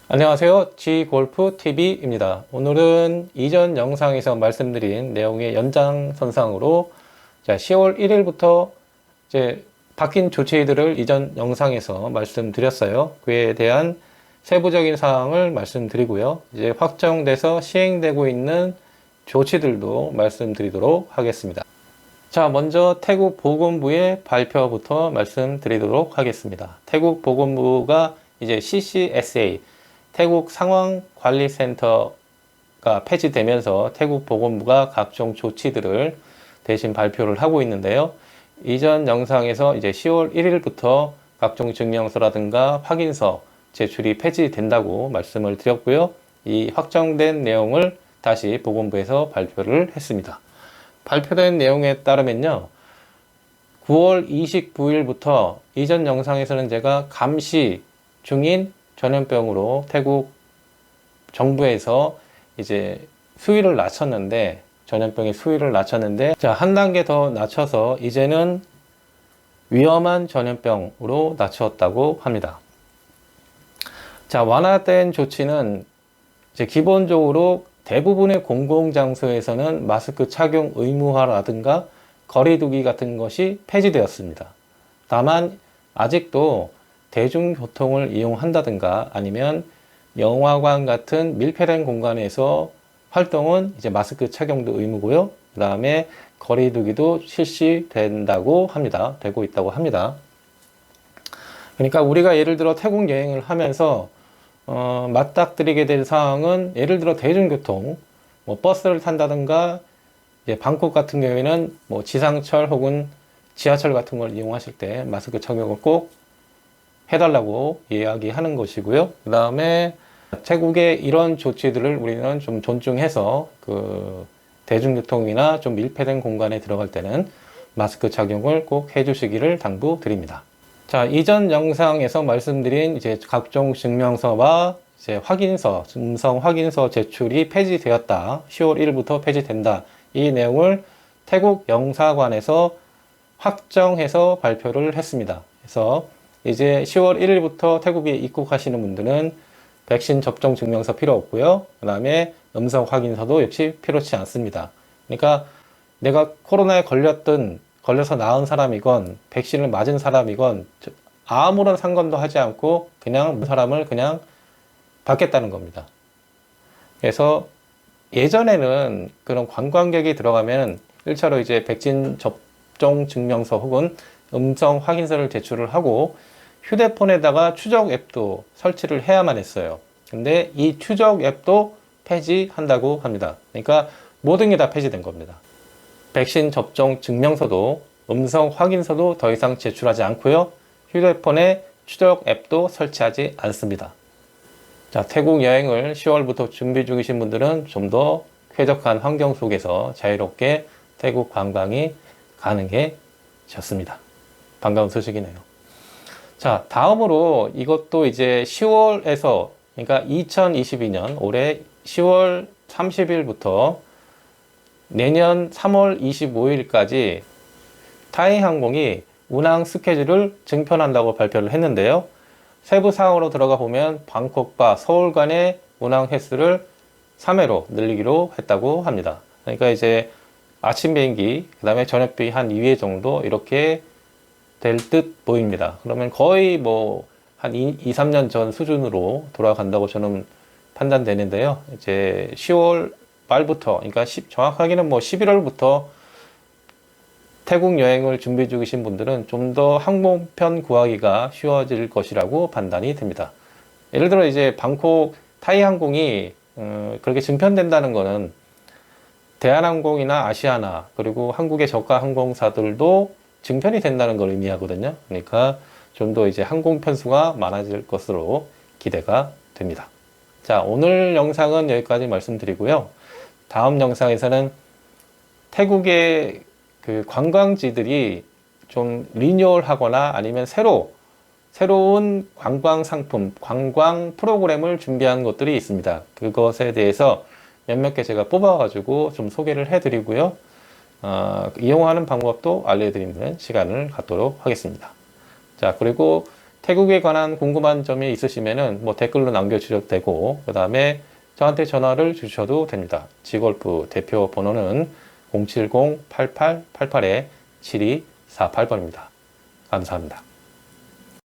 안녕하세요. G골프TV입니다. 오늘은 이전 영상에서 말씀드린 내용의 연장선상으로 10월 1일부터 이제 바뀐 조치들을 이전 영상에서 말씀드렸어요. 그에 대한 세부적인 사항을 말씀드리고요. 이제 확정돼서 시행되고 있는 조치들도 말씀드리도록 하겠습니다. 자, 먼저 태국 보건부의 발표부터 말씀드리도록 하겠습니다. 태국 보건부가 이제 CCSA 태국 상황관리센터가 폐지되면서 태국 보건부가 각종 조치들을 대신 발표를 하고 있는데요. 이전 영상에서 이제 10월 1일부터 각종 증명서라든가 확인서 제출이 폐지된다고 말씀을 드렸고요. 이 확정된 내용을 다시 보건부에서 발표를 했습니다. 발표된 내용에 따르면요. 9월 29일부터 이전 영상에서는 제가 감시 중인 전염병으로 태국 정부에서 이제 수위를 낮췄는데, 전염병의 수위를 낮췄는데, 자, 한 단계 더 낮춰서 이제는 위험한 전염병으로 낮췄다고 합니다. 자, 완화된 조치는 이제 기본적으로 대부분의 공공장소에서는 마스크 착용 의무화라든가 거리두기 같은 것이 폐지되었습니다. 다만 아직도 대중교통을 이용한다든가 아니면 영화관 같은 밀폐된 공간에서 활동은 이제 마스크 착용도 의무고요. 그 다음에 거리두기도 실시된다고 합니다. 되고 있다고 합니다. 그러니까 우리가 예를 들어 태국 여행을 하면서 맞닥뜨리게 될 사항은 예를 들어 대중교통, 뭐 버스를 탄다든가 방콕 같은 경우에는 뭐 지상철 혹은 지하철 같은 걸 이용하실 때 마스크 착용을 꼭 해달라고 이야기하는 것이고요. 그 다음에 태국의 이런 조치들을 우리는 좀 존중해서 그 대중교통이나 좀 밀폐된 공간에 들어갈 때는 마스크 착용을 꼭 해주시기를 당부드립니다. 자, 이전 영상에서 말씀드린 이제 각종 증명서와 이제 확인서, 음성 확인서 제출이 폐지되었다. 10월 1일부터 폐지된다. 이 내용을 태국 영사관에서 확정해서 발표를 했습니다. 그래서 이제 10월 1일부터 태국에 입국하시는 분들은 백신 접종 증명서 필요 없고요. 그 다음에 음성 확인서도 역시 필요치 않습니다. 그러니까 내가 코로나에 걸려서 나은 사람이건 백신을 맞은 사람이건 아무런 상관도 하지 않고 그냥 사람을 그냥 받겠다는 겁니다. 그래서 예전에는 그런 관광객이 들어가면 1차로 이제 백신 접종 증명서 혹은 음성 확인서를 제출을 하고 휴대폰에다가 추적 앱도 설치를 해야만 했어요. 근데 이 추적 앱도 폐지한다고 합니다. 그러니까 모든 게 다 폐지된 겁니다. 백신 접종 증명서도 음성 확인서도 더 이상 제출하지 않고요. 휴대폰에 추적 앱도 설치하지 않습니다. 자, 태국 여행을 10월부터 준비 중이신 분들은 좀 더 쾌적한 환경 속에서 자유롭게 태국 관광이 가능해졌습니다. 반가운 소식이네요. 자, 다음으로 이것도 이제 10월에서, 그러니까 2022년 올해 10월 30일부터 내년 3월 25일까지 타이항공이 운항 스케줄을 증편한다고 발표를 했는데요. 세부 사항으로 들어가 보면 방콕과 서울 간의 운항 횟수를 3회로 늘리기로 했다고 합니다. 그러니까 이제 아침 비행기, 그 다음에 저녁 비행기 한 2회 정도 이렇게 될 듯 보입니다. 그러면 거의 뭐 한 2, 3년 전 수준으로 돌아간다고 저는 판단되는데요. 이제 10월 말부터, 그러니까 정확하게는 뭐 11월부터 태국 여행을 준비 중이신 분들은 좀 더 항공편 구하기가 쉬워질 것이라고 판단이 됩니다. 예를 들어 이제 방콕 타이항공이 그렇게 증편된다는 거는 대한항공이나 아시아나 그리고 한국의 저가 항공사들도 증편이 된다는 걸 의미하거든요. 그러니까 좀 더 이제 항공 편수가 많아질 것으로 기대가 됩니다. 자, 오늘 영상은 여기까지 말씀드리고요. 다음 영상에서는 태국의 그 관광지들이 좀 리뉴얼 하거나 아니면 새로운 관광 상품, 관광 프로그램을 준비한 것들이 있습니다. 그것에 대해서 몇몇 개 제가 뽑아가지고 좀 소개를 해드리고요. 이용하는 방법도 알려드리는 시간을 갖도록 하겠습니다. 자, 그리고 태국에 관한 궁금한 점이 있으시면은 뭐 댓글로 남겨주셔도 되고, 그 다음에 저한테 전화를 주셔도 됩니다. 지골프 대표 번호는 070-8888-7248번입니다. 감사합니다.